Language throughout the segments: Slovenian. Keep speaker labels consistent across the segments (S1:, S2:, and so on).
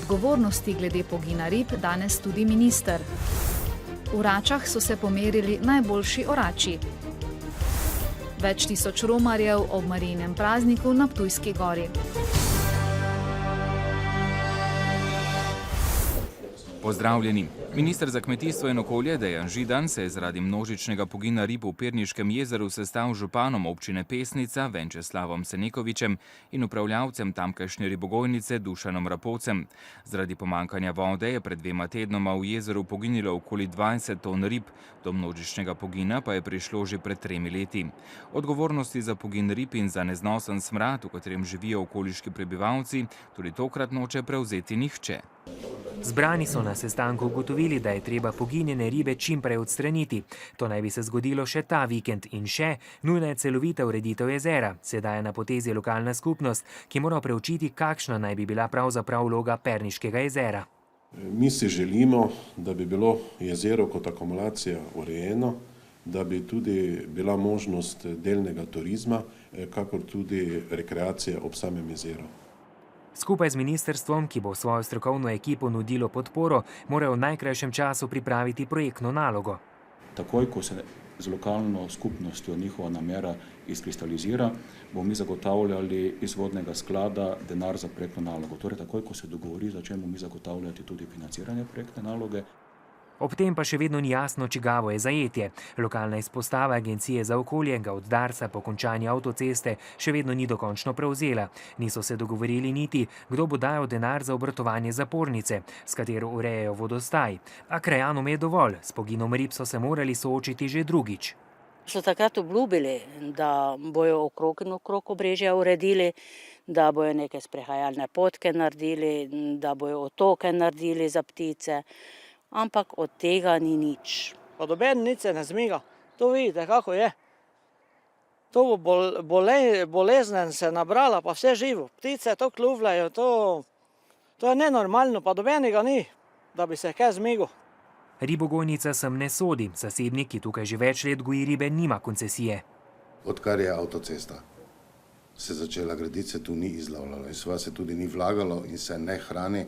S1: odgovornosti glede pogina rib danes tudi minister. V Račah so se pomerili najboljši orači. Več tisoč romarjev ob Marijinem prazniku na Ptujski gori.
S2: Pozdravljeni. Minister za kmetijstvo in okolje Dejan Židan se je zaradi množičnega pogina rib v Perniškem jezeru sestal z županom občine Pesnica Venčeslavom Senekovičem in upravljavcem tamkajšnje ribogojnice Dušanom Rapovcem. Zaradi pomankanja vode je pred 2 tednoma v jezeru poginilo okoli 20 ton rib, do množičnega pogina pa je prišlo že pred 3 leti. Odgovornosti za pogin rib in za neznosen smrad, v katerem živijo okoliški prebivalci, tudi tokrat noče prevzeti nihče.
S3: Zbrani so na sestanku ugotovili, da je treba poginjene ribe čim prej odstraniti. To naj bi se zgodilo še ta vikend in še nujna je celovita ureditev jezera. Sedaj je na potezi lokalna skupnost, ki mora preučiti, kakšna naj bi bila pravzaprav vloga Perniškega jezera.
S4: Mi si želimo, da bi bilo jezero kot akumulacija urejeno, da bi tudi bila možnost delnega turizma, kakor tudi rekreacije ob samem jezeru.
S3: Skupaj z ministrstvom, ki bo svojo strokovno ekipo nudilo podporo, morajo v najkrajšem času pripraviti projektno nalogo.
S5: Takoj, ko se z lokalno skupnostjo njihova namera izkristalizira, bomo mi zagotavljali iz vodnega sklada denar za projektno nalogo. Torej, takoj, ko se dogovori, začnemo mi zagotavljati tudi financiranje projektne naloge.
S3: Ob tem pa še vedno ni jasno, čigavo je zajetje. Lokalna izpostava Agencije za okolje ga od Darsa po končanju avtoceste še vedno ni dokončno prevzela. Niso se dogovorili niti, kdo bo dajal denar za obratovanje zapornice, s katero urejajo vodostaj. A krajanom je dovolj, s poginom rib so se morali soočiti že drugič.
S6: So takrat obljubili, da bojo okrog in okrog obrežja uredili, da bojo neke sprehajalne potke naredili, da bojo otoke naredili za ptice. Ampak od tega ni nič.
S7: Pa doben nič se ne zmiga. To vidite, kako je. To bo bolezen se nabrala, pa vse živo. Ptice to kljuvljajo, to je nenormalno, pa dobenega ni, da bi se kaj zmigal.
S3: Ribogojnica sem ne sodi. Zasebnik, ki tukaj že več let goji ribe, nima koncesije.
S8: Odkar je avtocesta se začela graditi, se tu ni izlavljalo in sva se tudi ni vlagalo in se ne hrani.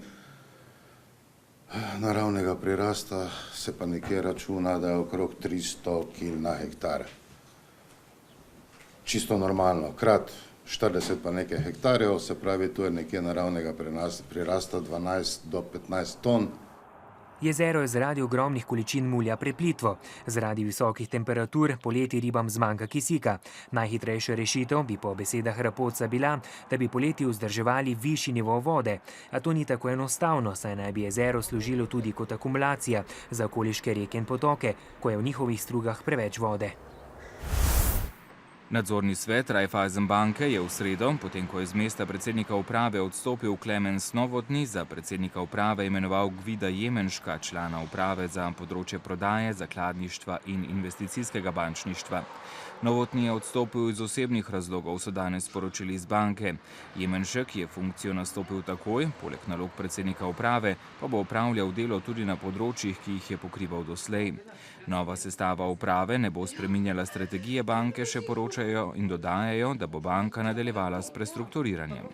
S8: Naravnega prirasta se pa nekje računa, da je okrog 300 kg na hektar. Čisto normalno, krat 40 pa nekaj hektarjev, se pravi, tu je nekje naravnega prirasta 12 do 15 ton.
S3: Jezero je zaradi ogromnih količin mulja preplitvo. Zaradi visokih temperatur poleti ribam zmanjka kisika. Najhitrejša rešitev bi po besedah Rapovca bila, da bi poleti vzdrževali višji nivo vode. A to ni tako enostavno, saj naj bi jezero služilo tudi kot akumulacija za okoliške reke in potoke, ko je v njihovih strugah preveč vode.
S2: Nadzorni svet Raiffeisenbanke je v sredo, potem ko je z mesta predsednika uprave odstopil Klemens Novotny, za predsednika uprave imenoval Gvida Jemenška, člana uprave za področje prodaje, zakladništva in investicijskega bančništva. Novotny je odstopil iz osebnih razlogov, so danes sporočili iz banke. Jemenšek je funkcijo nastopil takoj, poleg nalog predsednika uprave, pa bo opravljal delo tudi na področjih, ki jih je pokrival doslej. Nova sestava uprave ne bo spreminjala strategije banke, še poročajo in dodajajo, da bo banka nadaljevala s prestrukturiranjem.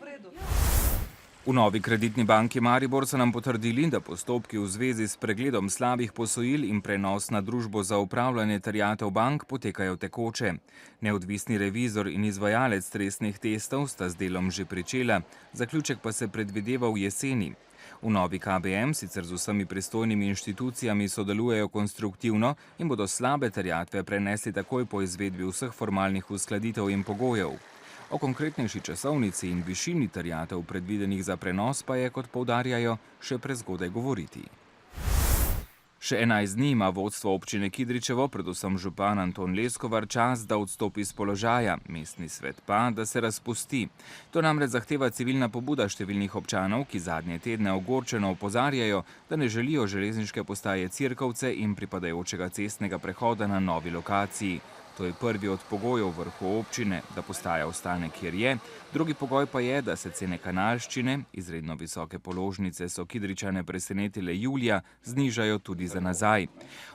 S2: V Novi kreditni banki Maribor so nam potrdili, da postopki v zvezi s pregledom slabih posojil in prenos na družbo za upravljanje terjatev bank potekajo tekoče. Neodvisni revizor in izvajalec stresnih testov sta z delom že pričela, zaključek pa se predvideva v jeseni. V Novi KBM sicer z vsemi pristojnimi inštitucijami sodelujejo konstruktivno in bodo slabe terjatve prenesli takoj po izvedbi vseh formalnih uskladitev in pogojev. O konkretnejši časovnici in višini terjatev predvidenih za prenos pa je, kot poudarjajo, še prezgodaj govoriti. Še 11 dni ima vodstvo občine Kidričevo, predvsem župan Anton Leskovar, čas, da odstopi z položaja, mestni svet pa, da se razpusti. To namreč zahteva civilna pobuda številnih občanov, ki zadnje tedne ogorčeno opozarjajo, da ne želijo železniške postaje Cirkovce in pripadajočega cestnega prehoda na novi lokaciji. To je prvi od pogojev vrhu občine, da postaja ostane, kjer je. Drugi pogoj pa je, da se cene kanalščine, izredno visoke položnice so Kidričane presenetile julija, znižajo tudi za nazaj.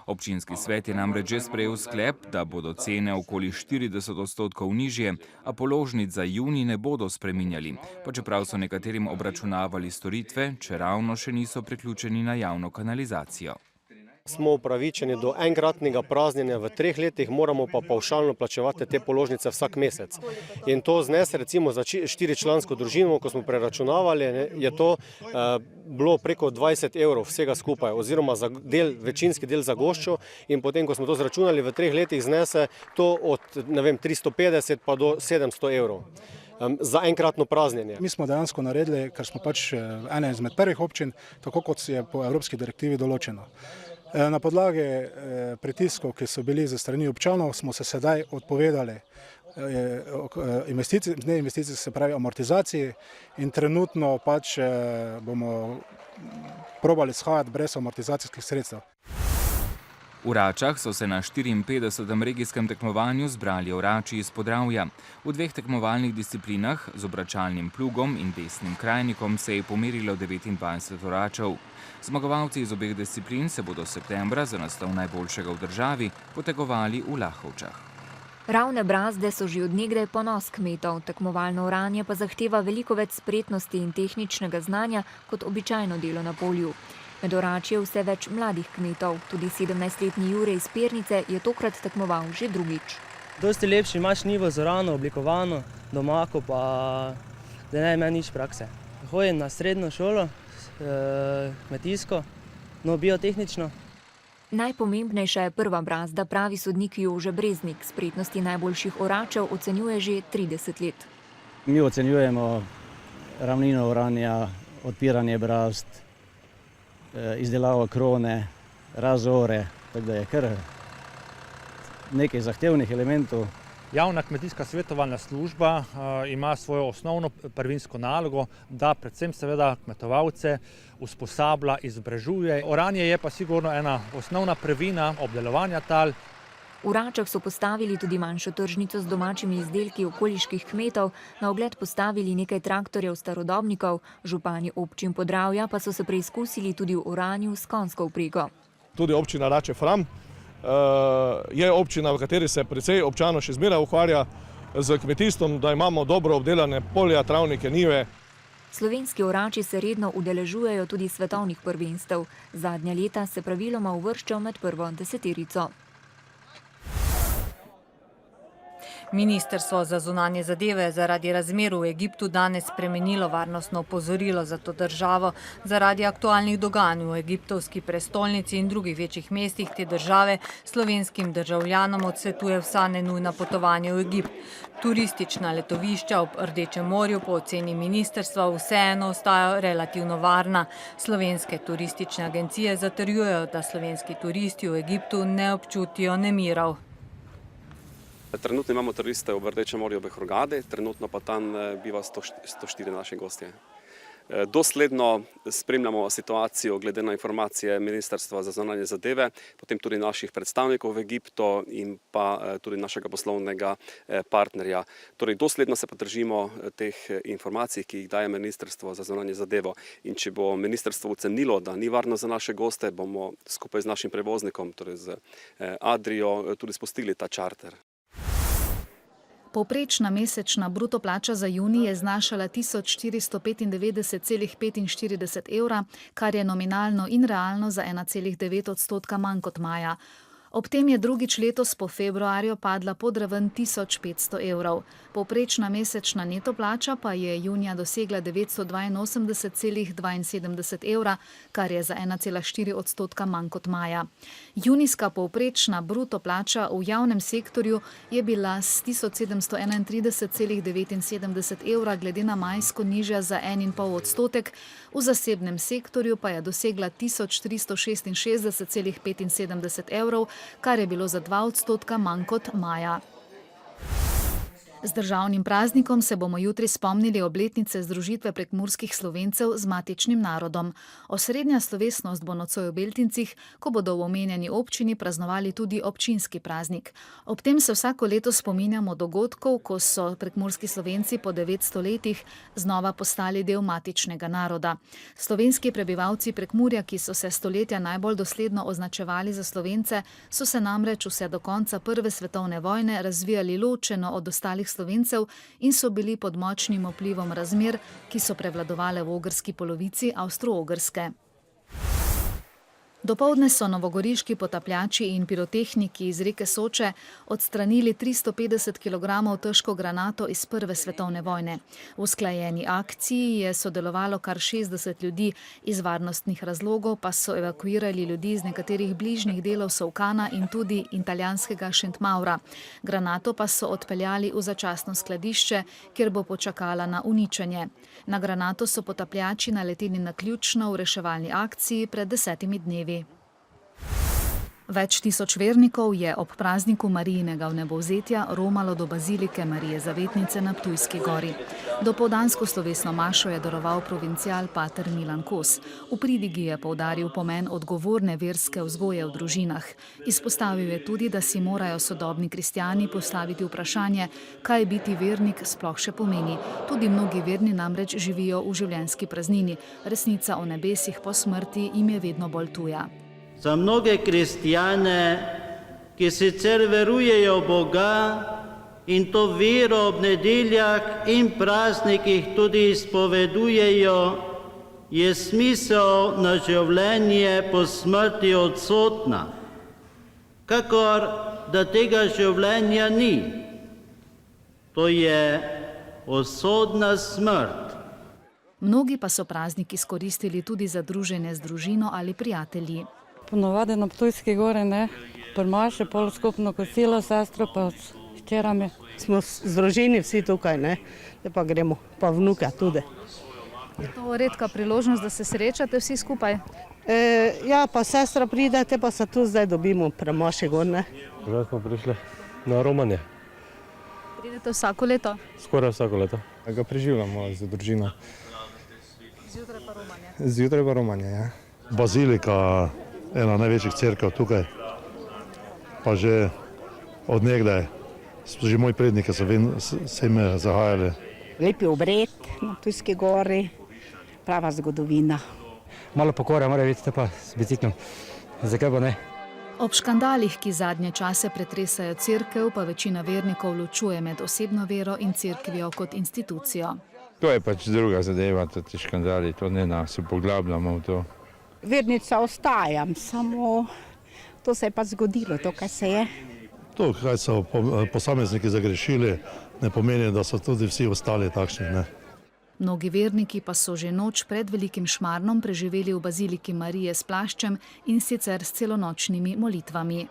S2: Občinski svet je namreč že sprejel sklep, da bodo cene okoli 40% nižje, a položnic za junij ne bodo spreminjali, pa čeprav so nekaterim obračunavali storitve, čeravno še niso priključeni na javno kanalizacijo.
S9: Smo upravičeni do enkratnega praznjenja v 3 letih, moramo pa pavšalno plačevati te položnice vsak mesec. In to znese recimo za 4-člansko družino, ko smo preračunavali, je to bilo preko 20 evrov vsega skupaj, oziroma za večinski del za goščo, in potem, ko smo to zračunali v 3 letih, znese to od 350 pa do 700 evrov. Za enkratno praznjenje.
S10: Mi smo dejansko naredili, ker smo pač ena izmed prvih občin, tako kot je po evropski direktivi določeno. Na podlagi pritiskov, ki so bili ze strani občanov, smo se sedaj odpovedali investicij, se pravi amortizaciji, in trenutno pač bomo probali shajati brez amortizacijskih sredstev.
S2: V Račah so se na 54. regijskem tekmovanju zbrali orači iz Podravja. V 2 tekmovalnih disciplinah, z obračalnim plugom in desnim krajnikom, se je pomerilo 29 oračev. Zmagovalci iz obeh disciplin se bodo septembra za naslov najboljšega v državi potegovali v Lahovčah.
S11: Ravne brazde so že od nekdaj ponos kmetov, tekmovalno oranje pa zahteva veliko več spretnosti in tehničnega znanja kot običajno delo na polju. Med orači je vse več mladih kmetov, tudi 17-letni Jure iz Pernice je tokrat tekmoval že drugič.
S12: Dosti lepši imaš nivo zorano, oblikovano, doma, ko pa da ne ima nič prakse. Hodim na srednjo šolo, kmetijsko, no biotehnično.
S11: Najpomembnejša je prva brazda, pravi sodnik Jože Breznik. Spretnosti najboljših oračev ocenjuje že 30 let.
S13: Mi ocenjujemo ravnino oranja, odpiranje brazd, izdelavo krone, razore, tako da je kar nekaj zahtevnih elementov.
S14: Javna kmetijska svetovalna služba ima svojo osnovno prvinsko nalogo, da predvsem seveda kmetovalce usposablja, izobražuje. Oranje je pa sigurno ena osnovna prvina obdelovanja tal.
S11: V Račah so postavili tudi manjšo tržnico z domačimi izdelki okoliških kmetov, na ogled postavili nekaj traktorjev starodobnikov, župani občin Podravja pa so se preizkusili tudi v oranju s konjsko vprego.
S15: Tudi občina Rače-Fram je občina, v kateri se precej občanov še zmeraj ukvarja z kmetijstvom, da imamo dobro obdelane polja, travnike, njive.
S11: Slovenski orači se redno udeležujejo tudi svetovnih prvenstev. Zadnja leta se praviloma uvrščajo med prvo 10-terico.
S16: Ministrstvo za zunanje zadeve je zaradi razmer v Egiptu danes spremenilo varnostno opozorilo za to državo. Zaradi aktualnih dogajanj v egiptovski prestolnici in drugih večjih mestih te države slovenskim državljanom odsvetuje vsa nenujna potovanja v Egipt. Turistična letovišča ob Rdečem morju po oceni ministrstva vseeno ostajajo relativno varna. Slovenske turistične agencije zatrjujejo, da slovenski turisti v Egiptu ne občutijo nemirov.
S17: Trenutno imamo turiste v Rdečem morju ob Hurgadi, trenutno pa tam biva 104 naši gostje. Dosledno spremljamo situacijo glede na informacije Ministrstva za zunanje zadeve, potem tudi naših predstavnikov v Egiptu in pa tudi našega poslovnega partnerja. Torej, dosledno se podržimo teh informacij, ki jih daje Ministrstvo za zunanje zadevo. In če bo ministrstvo ocenilo, da ni varno za naše goste, bomo skupaj z našim prevoznikom, torej z Adrio, tudi spustili ta čarter.
S1: Povprečna mesečna bruto plača za junij je znašala 1495,45 evra, kar je nominalno in realno za 1,9% manj kot maja. Ob tem je drugič letos po februarju padla pod raven 1500 evrov. Povprečna mesečna neto plača pa je junija dosegla 982,72 evra, kar je za 1,4% manj kot maja. Junijska povprečna bruto plača v javnem sektorju je bila s 1731,79 evra glede na majsko nižja za 1,5%, v zasebnem sektorju pa je dosegla 1366,75 evrov, kar je bilo za 2% manj kot maja. Z državnim praznikom se bomo jutri spomnili obletnice združitve prekmurskih Slovencev z matičnim narodom. Osrednja slovesnost bo nocoj v Beltincih, ko bodo v omenjeni občini praznovali tudi občinski praznik. Ob tem se vsako leto spominjamo dogodkov, ko so prekmurski Slovenci po 900 letih znova postali del matičnega naroda. Slovenski prebivalci Prekmurja, ki so se stoletja najbolj dosledno označevali za Slovence, so se namreč vse do konca Prve svetovne vojne razvijali ločeno od ostalih Slovencev in so bili pod močnim vplivom razmer, ki so prevladovale v ogrski polovici Avstro-Ogrske. Dopoldne so novogoriški potapljači in pirotehniki iz reke Soče odstranili 350 kg težko granato iz Prve svetovne vojne. V usklajeni akciji je sodelovalo kar 60 ljudi, iz varnostnih razlogov pa so evakuirali ljudi iz nekaterih bližnjih delov Solkana in tudi italijanskega Šentmaura. Granato pa so odpeljali v začasno skladišče, kjer bo počakala na uničenje. Na granato so potapljači naleteli naključno v reševalni akciji pred 10 dnevi. Več tisoč vernikov je ob prazniku Marijinega vnebovzetja romalo do bazilike Marije Zavetnice na Ptujski gori. Dopoldansko slovesno mašo je daroval provincial pater Milan Kos. V pridigi je poudaril pomen odgovorne verske vzgoje v družinah. Izpostavil je tudi, da si morajo sodobni kristjani postaviti vprašanje, kaj biti vernik sploh še pomeni. Tudi mnogi verni namreč živijo v življenjski praznini. Resnica o nebesih po smrti jim je vedno bolj tuja.
S18: Za mnoge kristjane, ki sicer verujejo v Boga in to vero ob nedeljah in praznikih tudi izpovedujejo, je smisel na življenje po smrti odsotna, kakor da tega življenja ni. To je usodna smrt.
S1: Mnogi pa so praznik izkoristili tudi za druženje z družino ali prijatelji.
S19: Ponovadi na Ptujski gori, prmaše, pol skupno kosilo, sestro pa s hčerami.
S20: Smo z družini vsi tukaj, zdaj pa gremo, pa vnuka tudi.
S1: Je to redka priložnost, da se srečate vsi skupaj?
S20: Ja, pa sestra pride, te pa se tu zdaj dobimo premaše gor,
S21: Zdaj smo prišli na romanje.
S1: Pridete vsako leto?
S21: Skoraj vsako leto.
S22: Ga preživljamo z družino.
S1: Zjutraj pa romanje?
S22: Zjutraj pa romanje, ja.
S23: Bazilika, ena največjih cerkev tukaj, pa že od nekdaj, že moji predniki so sem zahajali.
S24: Lepi obred na Ptujski gori, prava zgodovina.
S25: Malo pokora mora biti, pa s biciklom, zakaj pa ne?
S1: Ob škandalih, ki zadnje čase pretresajo cerkev, pa večina vernikov ločuje med osebno vero in cerkvijo kot institucijo.
S26: To je pač druga zadeva, ti škandali, to ne se poglabljamo v to.
S24: Vernica ostajam, samo to se je pa zgodilo, to, kaj se je.
S23: To, kaj so posamezniki zagrešili, ne pomeni, da so tudi vsi ostali takšni,
S1: Mnogi verniki pa so že noč pred Velikim Šmarnom preživeli v baziliki Marije s plaščem in sicer s celonočnimi molitvami.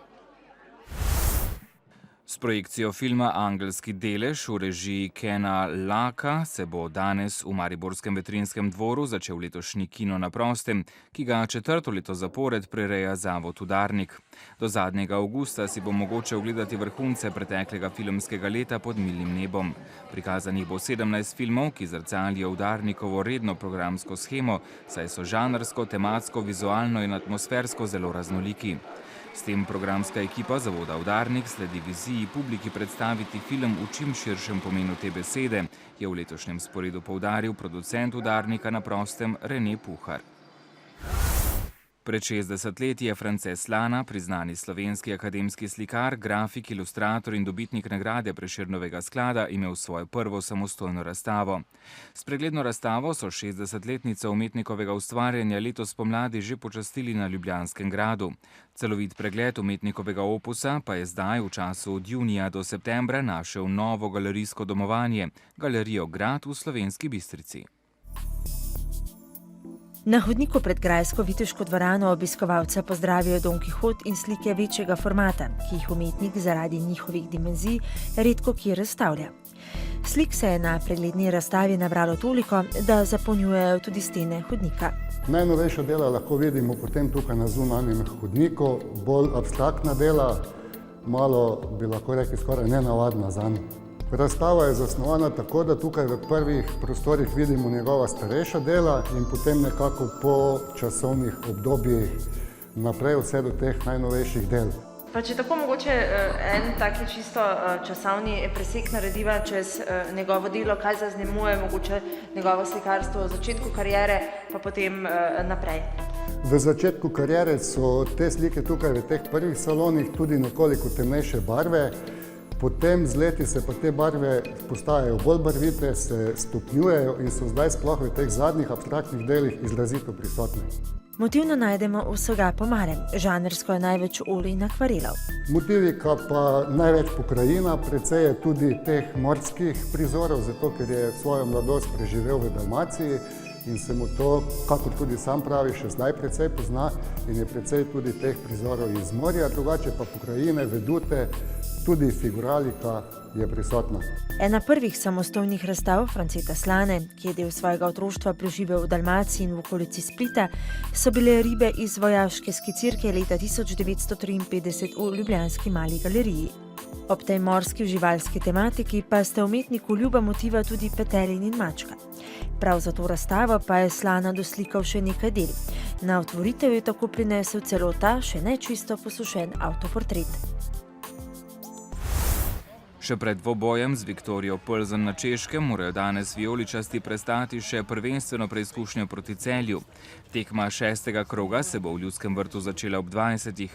S2: S projekcijo filma Angelski delež v režiji Kena Laka se bo danes v mariborskem Vetrinjskem dvoru začel letošnji Kino na prostem, ki ga 4. leto zapored prireja zavod Udarnik. Do zadnjega avgusta si bo mogoče ogledati vrhunce preteklega filmskega leta Pod milnim nebom. Prikazanih bo 17 filmov, ki zrcalijo Udarnikovo redno programsko shemo, saj so žanrsko, tematsko, vizualno in atmosfersko zelo raznoliki. S tem programska ekipa zavoda Udarnik sledi viziji publiki predstaviti film v čim širšem pomenu te besede, je v letošnjem sporedu poudaril producent Udarnika na prostem Rene Puhar. Pred 60 leti je France Slana, priznani slovenski akademski slikar, grafik, ilustrator in dobitnik nagrade Prešernovega sklada, imel svojo prvo samostojno razstavo. S pregledno razstavo so 60-letnico umetnikovega ustvarjanja letos spomladi že počastili na Ljubljanskem gradu. Celovit pregled umetnikovega opusa pa je zdaj v času od junija do septembra našel novo galerijsko domovanje, Galerijo Grad v Slovenski Bistrici.
S27: Na hodniku pred grajsko Viteško dvorano obiskovalca pozdravijo Don Kihot in slike večjega formata, ki jih umetnik zaradi njihovih dimenzij redko kje razstavlja. Slik se je na pregledni razstavi nabralo toliko, da zapolnjujejo tudi stene hodnika.
S28: Najnovejša dela lahko vidimo potem tukaj na zunanjem hodniku, bolj abstraktna dela, malo bi lahko rekli skoraj nenavadna zanj. Razstava je zasnovana tako, da tukaj v prvih prostorih vidimo njegova starejša dela in potem nekako po časovnih obdobjih naprej vse do teh najnovejših del.
S27: Pa če tako mogoče en taki čisto časovni presek narediva čez njegovo delo, kaj zaznamuje mogoče njegovo slikarstvo v začetku kariere, pa potem naprej.
S28: V začetku kariere so te slike tukaj v teh prvih salonih tudi nekoliko temnejše barve, potem z leti se pa te barve postajajo bolj barvite, se stopnjujejo in so zdaj sploh v teh zadnjih abstraktnih delih izrazito prisotne.
S27: Motivno najdemo vsega po malem, žanrsko je največ olij in akvarelov.
S28: Motivika pa največ pokrajina, precej je tudi teh morskih prizorov, zato ker je svojo mladost preživel v Dalmaciji in se mu to, kakor tudi sam pravi, še zdaj precej pozna in je precej tudi teh prizorov iz morja, drugače pa pokrajine, vedute, tudi figuralika je prisotna.
S27: Ena prvih samostojnih razstav Franceta Slane, ki je del svojega otroštva preživel v Dalmaciji in v okolici Splita, so bile ribe iz vojaške skicirke leta 1953 v ljubljanski Mali galeriji. Ob tej morski živalski tematiki pa sta umetniku ljuba motiva tudi petelin in mačka. Prav za to razstavo pa je Slana doslikal še nekaj del. Na otvoritev je tako prinesel celo ta še nečisto posušen avtoportret.
S2: Še pred dvobojem z Viktorijo Plzen na Češkem morajo danes vijoličasti prestati še prvenstveno preizkušnjo proti Celju. Tekma 6. kroga se bo v Ljudskem vrtu začela ob 20.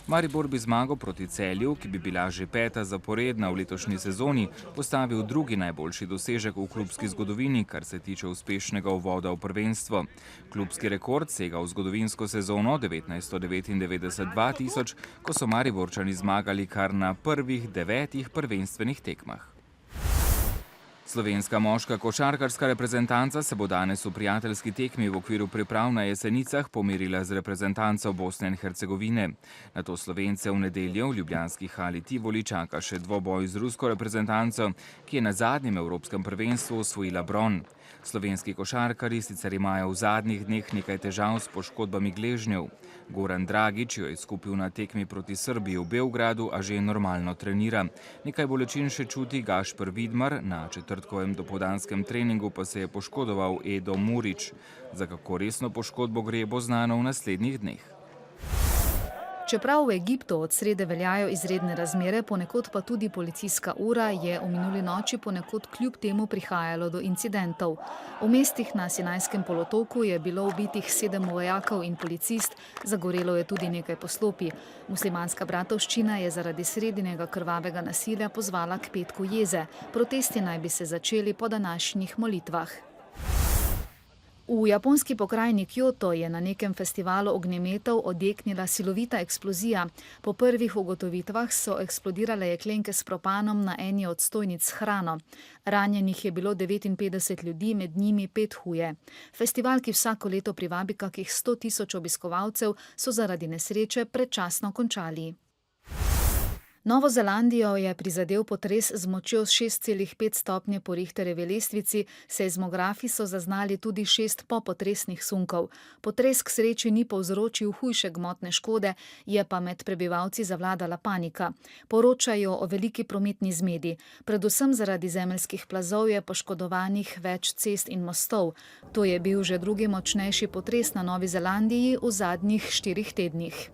S2: Maribor bi zmago proti Celju, ki bi bila že 5. zaporedna v letošnji sezoni, postavil drugi najboljši dosežek v klubski zgodovini, kar se tiče uspešnega uvoda v prvenstvo. Klubski rekord sega v zgodovinsko sezono 1999-2000, ko so Mariborčani zmagali kar na prvih 9 prvenstvenih tekmah. Slovenska moška košarkarska reprezentanca se bo danes v prijateljski tekmi v okviru priprav na Jesenicah pomerila z reprezentanco Bosne in Hercegovine. Nato Slovence v nedeljo v ljubljanski hali Tivoli čaka še dvoboj z rusko reprezentanco, ki je na zadnjem evropskem prvenstvu osvojila bron. Slovenski košarkarji sicer imajo v zadnjih dneh nekaj težav s poškodbami gležnjev. Goran Dragič jo je izkupil na tekmi proti Srbiji v Beogradu, a že normalno trenira. Nekaj bolečin še čuti Gašper Vidmar, na četrtkovem dopoldanskem treningu pa se je poškodoval Edo Murić. Za kako resno poškodbo gre, bo znano v naslednjih dneh.
S1: Čeprav v Egiptu od srede veljajo izredne razmere, ponekod pa tudi policijska ura, je v minuli noči ponekod kljub temu prihajalo do incidentov. V mestih na Sinajskem polotoku je bilo ubitih 7 vojakov in policist, zagorelo je tudi nekaj poslopij. Muslimanska bratovščina je zaradi sredinega krvavega nasilja pozvala k petku jeze. Protesti naj bi se začeli po današnjih molitvah. V japonski pokrajini Kyoto je na nekem festivalu ognjemetov odjeknila silovita eksplozija. Po prvih ugotovitvah so eksplodirale jeklenke s propanom na eni od stojnic s hrano. Ranjenih je bilo 59 ljudi, med njimi 5 huje. Festival, ki vsako leto privabi kakih 100 000 obiskovalcev, so zaradi nesreče predčasno končali. Novo Zelandijo je prizadel potres z močjo 6,5 stopnje po Richterjevi lestvici, seizmografi so zaznali tudi 6 popotresnih sunkov. Potres k sreči ni povzročil hujše gmotne škode, je pa med prebivalci zavladala panika. Poročajo o veliki prometni zmedi. Predvsem zaradi zemeljskih plazov je poškodovanih več cest in mostov. To je bil že drugi močnejši potres na Novi Zelandiji v zadnjih 4 tednih.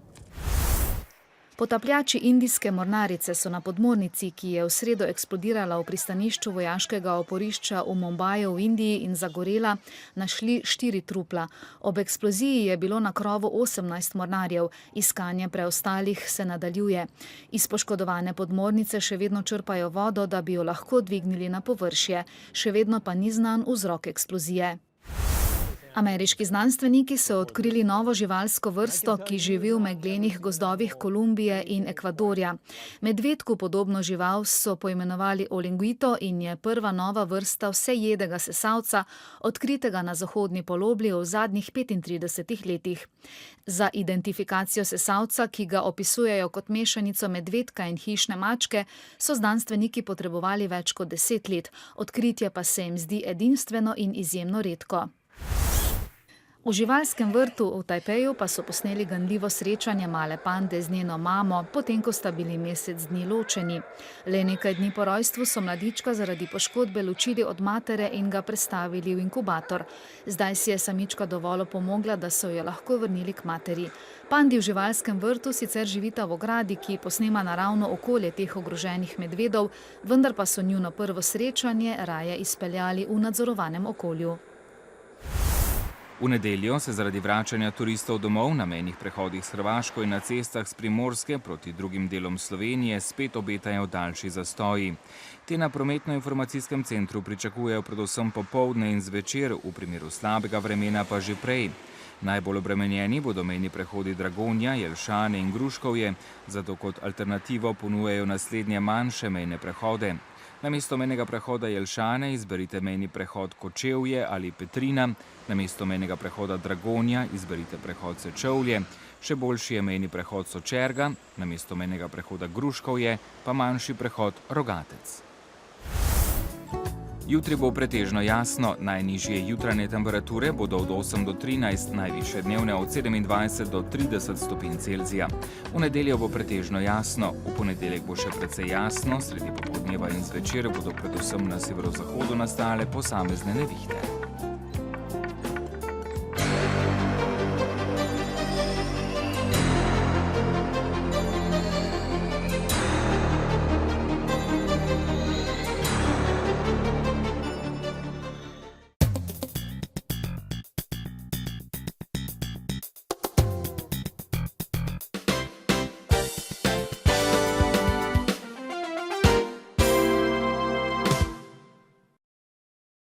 S1: Potapljači indijske mornarice so na podmornici, ki je v sredo eksplodirala v pristanišču vojaškega oporišča v Mumbaju v Indiji in zagorela, našli 4 trupla. Ob eksploziji je bilo na krovu 18 mornarjev, iskanje preostalih se nadaljuje. Iz poškodovane podmornice še vedno črpajo vodo, da bi jo lahko dvignili na površje. Še vedno pa ni znan vzrok eksplozije. Ameriški znanstveniki so odkrili novo živalsko vrsto, ki živi v meglenih gozdovih Kolumbije in Ekvadorja. Medvedku podobno žival so poimenovali Olinguito in je prva nova vrsta vsejedega sesalca, odkritega na zahodni polobli v zadnjih 35 letih. Za identifikacijo sesalca, ki ga opisujejo kot mešanico medvedka in hišne mačke, so znanstveniki potrebovali več kot 10 let. Odkritje pa se jim zdi edinstveno in izjemno redko. V živalskem vrtu v Tajpeju pa so posneli ganljivo srečanje male pande z njeno mamo, potem ko sta bili mesec dni ločeni. Le nekaj dni po rojstvu so mladička zaradi poškodbe ločili od matere in ga prestavili v inkubator. Zdaj si je samička dovolj opomogla, da so jo lahko vrnili k materi. Pandi v živalskem vrtu sicer živita v ogradi, ki posnema naravno okolje teh ogroženih medvedov, vendar pa so njuno prvo srečanje raje izpeljali v nadzorovanem okolju.
S2: V nedeljo se zaradi vračanja turistov domov na mejnih prehodih s Hrvaško in na cestah s Primorske proti drugim delom Slovenije spet obetajo daljši zastoji. Te na prometno-informacijskem centru pričakujejo predvsem popoldne in zvečer, v primeru slabega vremena pa že prej. Najbolj obremenjeni bodo mejni prehodi Dragonja, Jelšane in Gruškovje, zato kot alternativo ponujajo naslednje manjše mejne prehode. Namesto mejnega prehoda Jelšane izberite mejni prehod Kočevje ali Petrina, namesto mejnega prehoda Dragonja izberite prehod Sečovlje, še boljši je mejni prehod Sočerga, namesto mejnega prehoda Gruškovje pa manjši prehod Rogatec. Jutri bo pretežno jasno, najnižje jutranje temperature bodo od 8 do 13, najvišje dnevne od 27 do 30 stopinj Celzija. V nedeljo bo pretežno jasno, v ponedeljek bo še precej jasno, sredi popoldneva in zvečer bodo predvsem na severozahodu nastale posamezne nevihte.